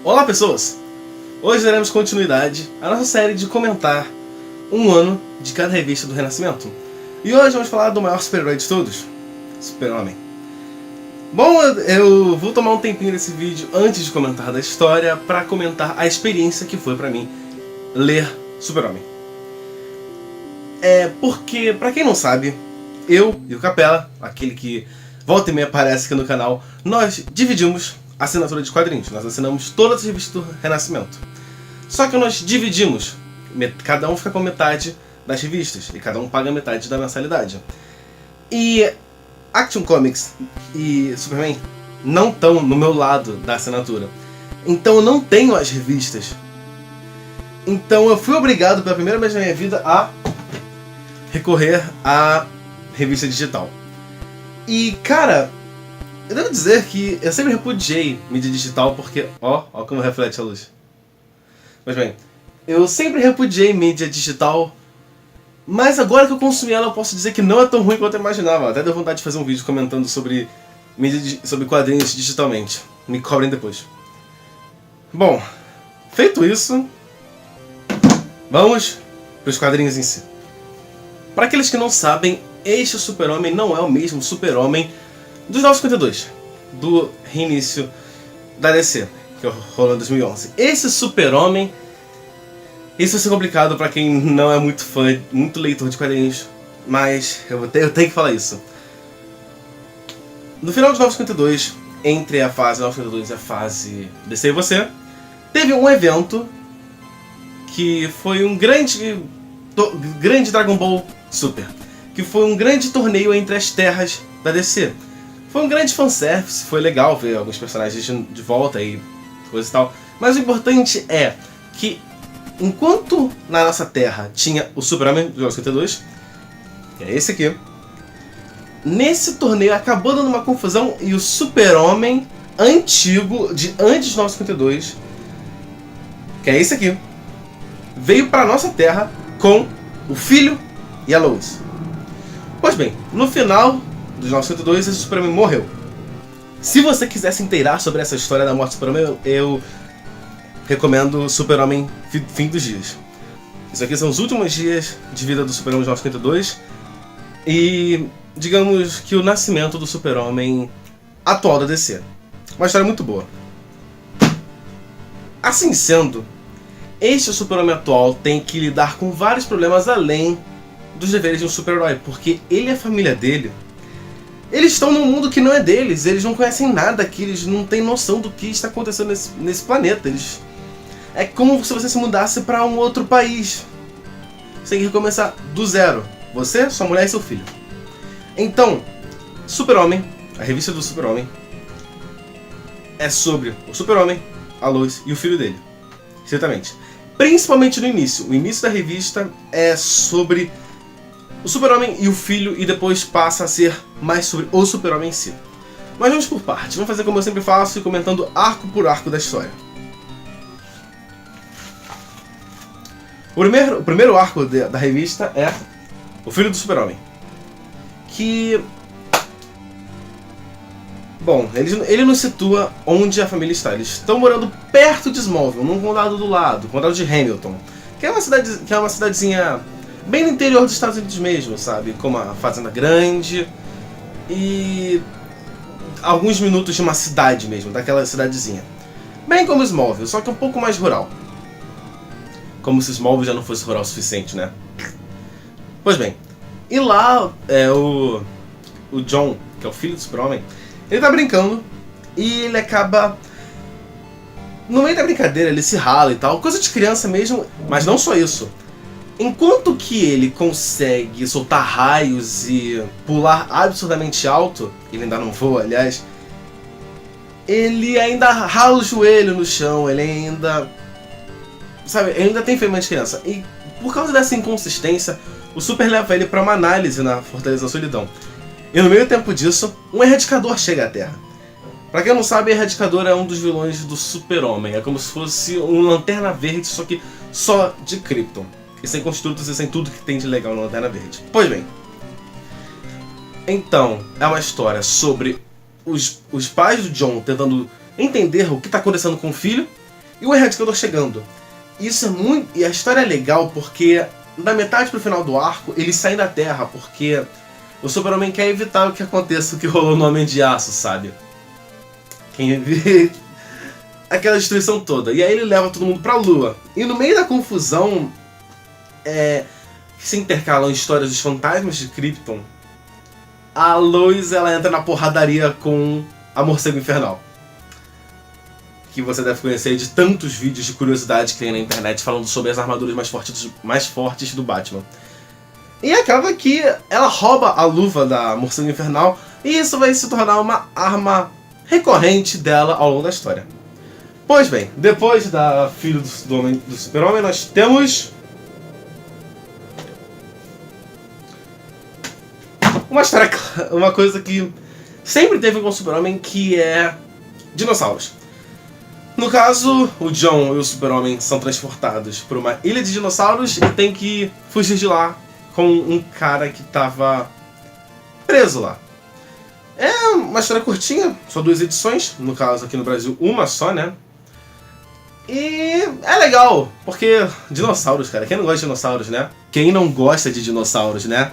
Olá pessoas! Hoje daremos continuidade à nossa série de comentar um ano de cada revista do Renascimento. E hoje vamos falar do maior super-herói de todos, Super-Homem. Bom, eu vou tomar um tempinho nesse vídeo antes de comentar da história para comentar a experiência que foi pra mim ler Super-Homem. Porque, pra quem não sabe, eu e o Capela, aquele que volta e meia aparece aqui no canal, nós dividimos a assinatura de quadrinhos. Nós assinamos todas as revistas do Renascimento. Só que nós dividimos, cada um fica com metade das revistas e cada um paga metade da mensalidade. E Action Comics e Superman não estão no meu lado da assinatura. Então eu não tenho as revistas. Então eu fui obrigado pela primeira vez na minha vida a recorrer à revista digital. E cara, eu devo dizer que eu sempre repudiei mídia digital porque, ó como reflete a luz. Mas bem, eu sempre repudiei mídia digital, mas agora que eu consumi ela eu posso dizer que não é tão ruim quanto eu imaginava. Até deu vontade de fazer um vídeo comentando sobre sobre quadrinhos digitalmente. Me cobrem depois. Bom, feito isso, vamos para os quadrinhos em si. Para aqueles que não sabem, este Super-Homem não é o mesmo Super-Homem dos 952, do reinício da DC, que rolou em 2011. Esse Super-Homem, isso vai ser complicado para quem não é muito fã, muito leitor de quadrinhos, mas eu tenho que falar isso. No final de 952, entre a fase 952 e a fase DC e Você, teve um evento que foi um grande Dragon Ball Super, que foi um grande torneio entre as terras da DC. Foi um grande fanservice, foi legal ver alguns personagens de volta e coisa e tal. Mas o importante é que, enquanto na nossa terra tinha o Super-Homem de 952, que é esse aqui, nesse torneio acabou dando uma confusão e o Super-Homem antigo, de antes de 952, que é esse aqui, veio para nossa terra com o filho e a Lois. Pois bem, no final dos 952, esse Super-Homem morreu. Se você quiser se inteirar sobre essa história da morte do Super-Homem, eu recomendo Super-Homem Fim dos Dias. Isso aqui são os últimos dias de vida do Super-Homem de 952 e, digamos que o nascimento do Super-Homem atual da DC. Uma história muito boa. Assim sendo, este Super-Homem atual tem que lidar com vários problemas além dos deveres de um super-herói, porque ele e a família dele, eles estão num mundo que não é deles, eles não conhecem nada aqui, eles não têm noção do que está acontecendo nesse planeta. É como se você se mudasse para um outro país. Você tem que recomeçar do zero. Você, sua mulher e seu filho. Então, Super-Homem, a revista do Super-Homem, é sobre o Super-Homem, a Lois e o filho dele. Certamente. Principalmente no início. O início da revista é sobre o Super-Homem e o filho, e depois passa a ser mais sobre o Super-Homem em si. Mas vamos por partes. Vamos fazer como eu sempre faço, comentando arco por arco da história. O primeiro arco da revista é o filho do Super-Homem. Que... Bom, ele nos situa onde a família está. Eles estão morando perto de Smallville, num condado do lado, condado de Hamilton. Que é uma cidadezinha bem no interior dos Estados Unidos mesmo, sabe? Com uma fazenda grande e alguns minutos de uma cidade mesmo, daquela cidadezinha. Bem como Smallville, só que um pouco mais rural. Como se Smallville já não fosse rural o suficiente, né? Pois bem, e lá o John, que é o filho do Super-Homem, ele tá brincando e ele acaba... No meio da brincadeira ele se rala e tal, coisa de criança mesmo, mas não só isso. Enquanto que ele consegue soltar raios e pular absurdamente alto, ele ainda não voa, aliás, ele ainda rala o joelho no chão, ele ainda... Sabe, ele ainda tem feimento de criança. E por causa dessa inconsistência, o Super leva ele pra uma análise na Fortaleza da Solidão. E no meio tempo disso, um erradicador chega à Terra. Pra quem não sabe, o erradicador é um dos vilões do Super-Homem. É como se fosse um Lanterna Verde, só que só de Krypton. E sem construtos e sem tudo que tem de legal na Lanterna Verde. Pois bem. Então, é uma história sobre os pais do John tentando entender o que está acontecendo com o filho e o Erradicador chegando. Isso é muito... E a história é legal porque da metade pro final do arco eles saem da Terra porque o Super-Homem quer evitar o que aconteça, o que rolou no Homem de Aço, sabe? Quem vê aquela destruição toda. E aí ele leva todo mundo pra Lua. E no meio da confusão, que se intercalam histórias dos fantasmas de Krypton, a Lois ela entra na porradaria com a Morcego Infernal. Que você deve conhecer de tantos vídeos de curiosidade que tem na internet falando sobre as armaduras mais fortes do Batman. E acaba que ela rouba a luva da Morcego Infernal e isso vai se tornar uma arma recorrente dela ao longo da história. Pois bem, depois da filha do Super-Homem, nós temos uma coisa que sempre teve com o Super-Homem, que é dinossauros. No caso, o John e o Super-Homem são transportados para uma ilha de dinossauros e tem que fugir de lá com um cara que estava preso lá. É uma história curtinha, só 2 edições, no caso aqui no Brasil uma só, né? E é legal, porque dinossauros, cara, quem não gosta de dinossauros, né? Quem não gosta de dinossauros, né?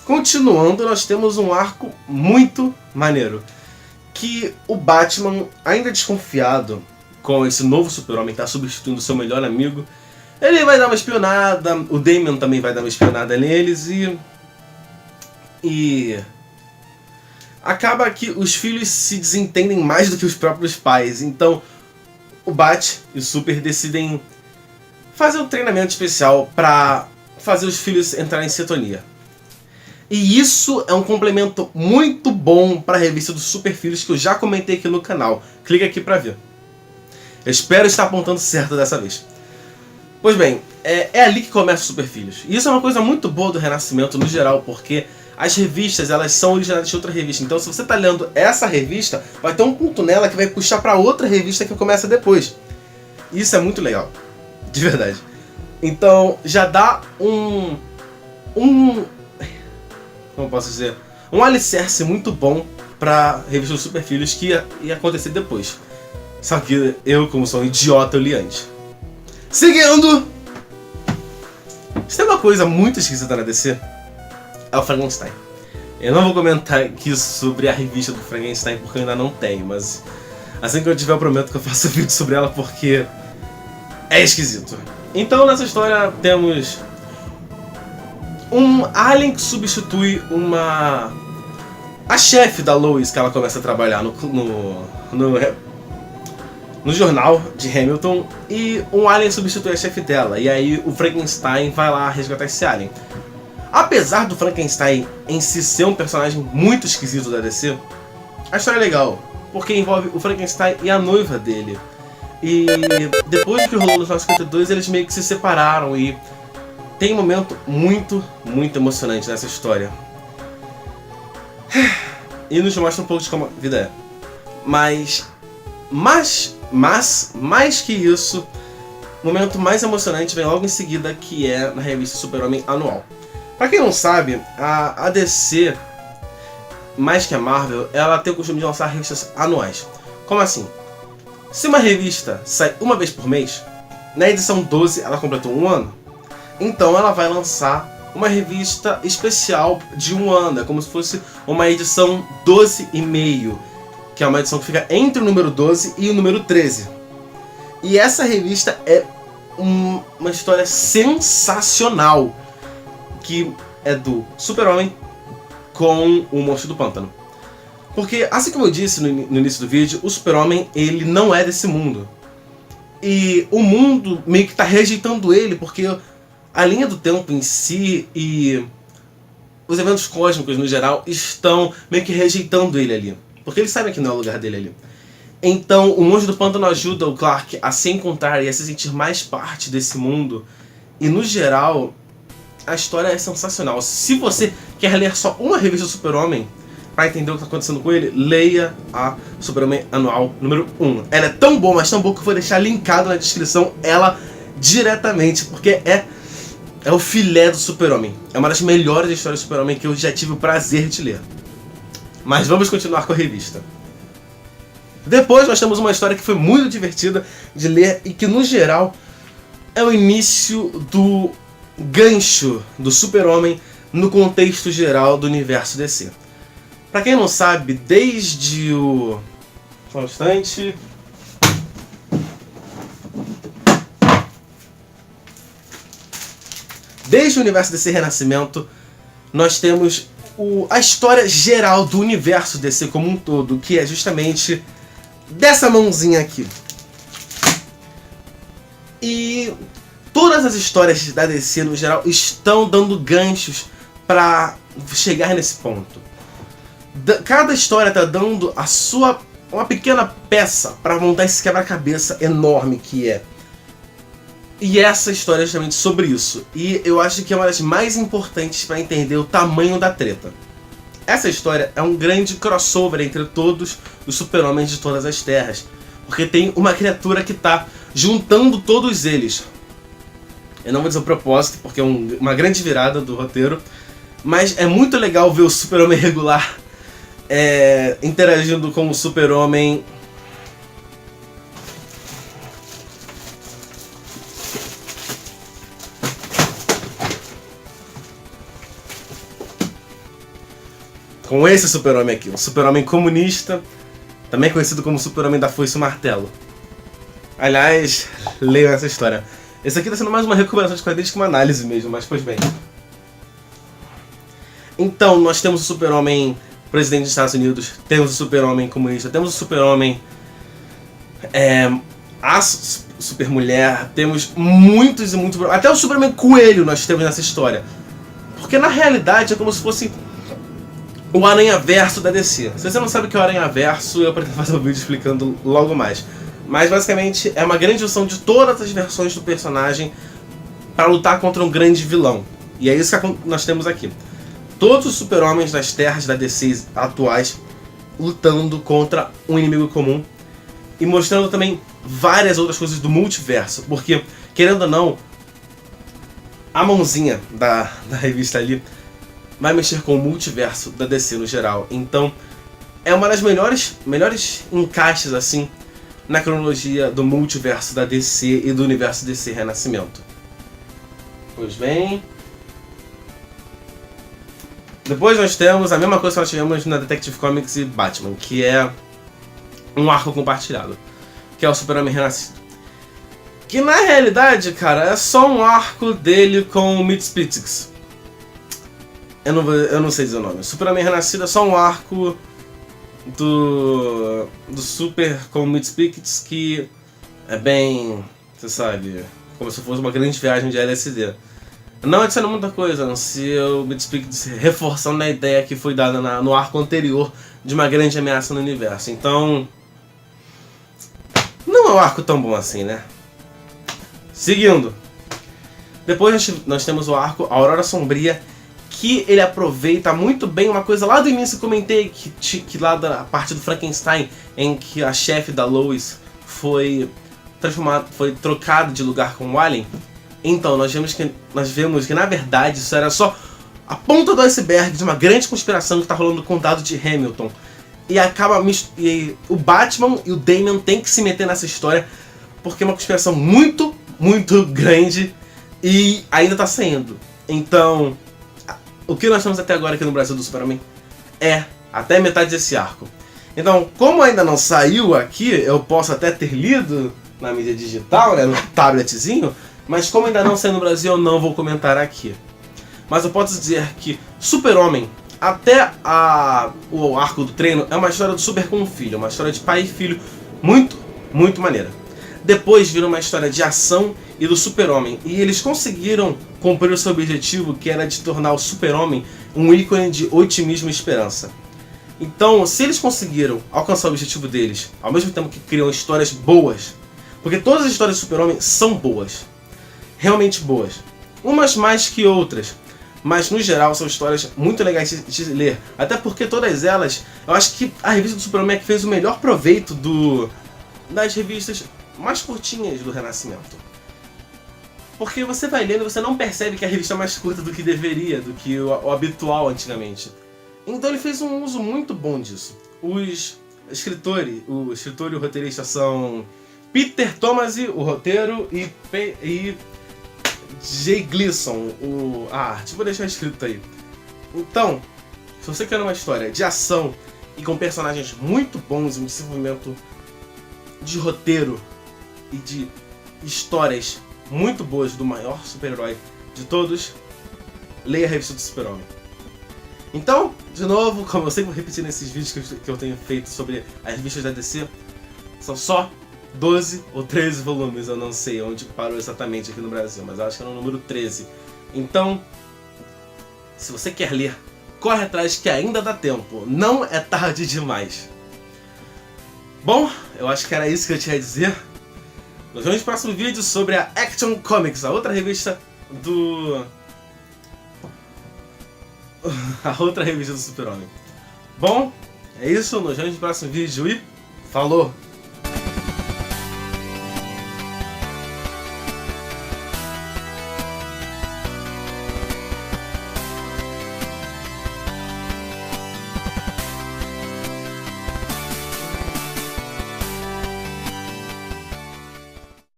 Continuando, nós temos um arco muito maneiro. Que o Batman, ainda desconfiado com esse novo Super-Homem que está substituindo o seu melhor amigo, ele vai dar uma espionada, o Damian também vai dar uma espionada neles e acaba que os filhos se desentendem mais do que os próprios pais. Então o Bat e o Super decidem fazer um treinamento especial para fazer os filhos entrarem em sintonia. E isso é um complemento muito bom para a revista dos Super Filhos que eu já comentei aqui no canal. Clica aqui para ver. Eu espero estar apontando certo dessa vez. Pois bem, é ali que começa os Super Filhos. E isso é uma coisa muito boa do Renascimento no geral, porque as revistas elas são originadas de outra revista. Então se você está lendo essa revista, vai ter um ponto nela que vai puxar para outra revista que começa depois. Isso é muito legal. De verdade. Então já dá como eu posso dizer, um alicerce muito bom pra revista dos Super Filhos que ia acontecer depois. Só que eu, como sou um idiota, eu li antes. Seguindo! Se tem uma coisa muito esquisita na DC, é o Frankenstein. Eu não vou comentar aqui sobre a revista do Frankenstein porque eu ainda não tenho, mas assim que eu tiver eu prometo que eu faço vídeo sobre ela porque é esquisito. Então nessa história temos um alien que substitui a chefe da Lois, que ela começa a trabalhar no jornal de Hamilton, e um alien substitui a chefe dela, e aí o Frankenstein vai lá resgatar esse alien. Apesar do Frankenstein em si ser um personagem muito esquisito da DC, a história é legal, porque envolve o Frankenstein e a noiva dele. E depois que rolou nos 1952, eles meio que se separaram e tem um momento muito, muito emocionante nessa história. E nos mostra um pouco de como a vida é. Mas mais que isso, o momento mais emocionante vem logo em seguida, que é na revista Super-Homem anual. Pra quem não sabe, a DC, mais que a Marvel, ela tem o costume de lançar revistas anuais. Como assim? Se uma revista sai uma vez por mês, na edição 12 ela completou um ano, então ela vai lançar uma revista especial de um ano. É como se fosse uma edição 12,5, que é uma edição que fica entre o número 12 e o número 13. E essa revista é uma história sensacional, que é do Super-Homem com o Monstro do Pântano. Porque, assim como eu disse no início do vídeo, o Super-Homem ele não é desse mundo. E o mundo meio que está rejeitando ele, porque a linha do tempo em si e os eventos cósmicos no geral estão meio que rejeitando ele ali. Porque eles sabem que não é o lugar dele ali. Então o Monstro do Pântano ajuda o Clark a se encontrar e a se sentir mais parte desse mundo. E no geral, a história é sensacional. Se você quer ler só uma revista do Super-Homem para entender o que está acontecendo com ele, leia a Super-Homem Anual número 1. Ela é tão boa, mas tão boa que eu vou deixar linkado na descrição ela diretamente, porque é o filé do Super-Homem. É uma das melhores histórias do Super-Homem que eu já tive o prazer de ler. Mas vamos continuar com a revista. Depois nós temos uma história que foi muito divertida de ler e que, no geral, é o início do gancho do Super-Homem no contexto geral do universo DC. Pra quem não sabe, desde o... Só um instante... Desde o universo DC Renascimento, nós temos a história geral do universo DC como um todo, que é justamente dessa mãozinha aqui. E todas as histórias da DC no geral estão dando ganchos para chegar nesse ponto. Cada história está dando uma pequena peça para montar esse quebra-cabeça enorme que é. E essa história é justamente sobre isso. E eu acho que é uma das mais importantes para entender o tamanho da treta. Essa história é um grande crossover entre todos os super-homens de todas as terras. Porque tem uma criatura que está juntando todos eles. Eu não vou dizer o propósito, porque é uma grande virada do roteiro. Mas é muito legal ver o super-homem regular interagindo com o super-homem... com esse super-homem aqui, um super-homem comunista, também conhecido como super-homem da foice e martelo. Aliás, leiam essa história. Esse aqui está sendo mais uma recomendação de quadrinhos que uma análise mesmo, mas pois bem. Então, nós temos o super-homem presidente dos Estados Unidos, temos o super-homem comunista, temos o super-homem... a super-mulher, temos muitos e muitos... Até o super-homem coelho nós temos nessa história. Porque na realidade é como se fosse... o Aranhaverso da DC. Se você não sabe o que é o Aranhaverso, eu pretendo fazer um vídeo explicando logo mais. Mas basicamente é uma grande junção de todas as versões do personagem para lutar contra um grande vilão. E é isso que nós temos aqui. Todos os super-homens das terras da DC atuais lutando contra um inimigo comum. E mostrando também várias outras coisas do multiverso. Porque, querendo ou não, a mãozinha da revista ali vai mexer com o multiverso da DC no geral. Então, é uma das melhores encaixes assim na cronologia do multiverso da DC e do universo DC Renascimento. Pois bem... Depois nós temos a mesma coisa que nós tivemos na Detective Comics e Batman, que é um arco compartilhado, que é o Super-Homem Renascido. Que na realidade, cara, é só um arco dele com o Mxyzptlk. Eu não sei dizer o nome. Super-Homem Renascido é só um arco do Super com o Mxyzptlk que é bem, você sabe, como se fosse uma grande viagem de LSD. Não adiciona muita coisa, não se o Mxyzptlk reforçando a ideia que foi dada no arco anterior de uma grande ameaça no universo. Então, não é um arco tão bom assim, né? Seguindo. Depois nós temos o arco Aurora Sombria, que ele aproveita muito bem uma coisa lá do início que eu comentei, que lá da parte do Frankenstein, em que a chefe da Lois foi trocada de lugar com o Alien. Então, nós vemos que na verdade isso era só a ponta do iceberg de uma grande conspiração que está rolando no condado de Hamilton. E o Batman e o Damian têm que se meter nessa história, porque é uma conspiração muito, muito grande e ainda está saindo. Então, o que nós temos até agora aqui no Brasil do Super-Homem é até metade desse arco. Então, como ainda não saiu aqui, eu posso até ter lido na mídia digital, né, no tabletzinho, mas como ainda não saiu no Brasil, eu não vou comentar aqui. Mas eu posso dizer que Super-Homem, até o arco do treino, é uma história do Super com o filho, uma história de pai e filho muito, muito maneira. Depois vira uma história de ação e do Super-Homem, e eles conseguiram cumprir o seu objetivo, que era de tornar o Super-Homem um ícone de otimismo e esperança. Então, se eles conseguiram alcançar o objetivo deles, ao mesmo tempo que criam histórias boas, porque todas as histórias do Super-Homem são boas, realmente boas, umas mais que outras, mas no geral são histórias muito legais de ler, até porque todas elas, eu acho que a revista do Super-Homem é que fez o melhor proveito das revistas mais curtinhas do Renascimento. Porque você vai lendo e você não percebe que a revista é mais curta do que deveria, do que o habitual antigamente. Então ele fez um uso muito bom disso. O escritor e o roteirista são Peter Tomasi, o roteiro, e Jay Gleason, a arte. Vou deixar escrito aí. Então, se você quer uma história de ação e com personagens muito bons e um desenvolvimento de roteiro e de histórias muito boas do maior super-herói de todos, leia a revista do Super-Homem. Então, de novo, como eu sempre repeti nesses vídeos que eu tenho feito sobre as revistas da DC, são só 12 ou 13 volumes, eu não sei onde parou exatamente aqui no Brasil, mas eu acho que é no número 13. Então, se você quer ler, corre atrás que ainda dá tempo, não é tarde demais. Bom, eu acho que era isso que eu tinha a dizer. Nos vemos no próximo vídeo sobre a Action Comics, a outra revista do Super-Homem. Bom, é isso, nos vemos no próximo vídeo e falou!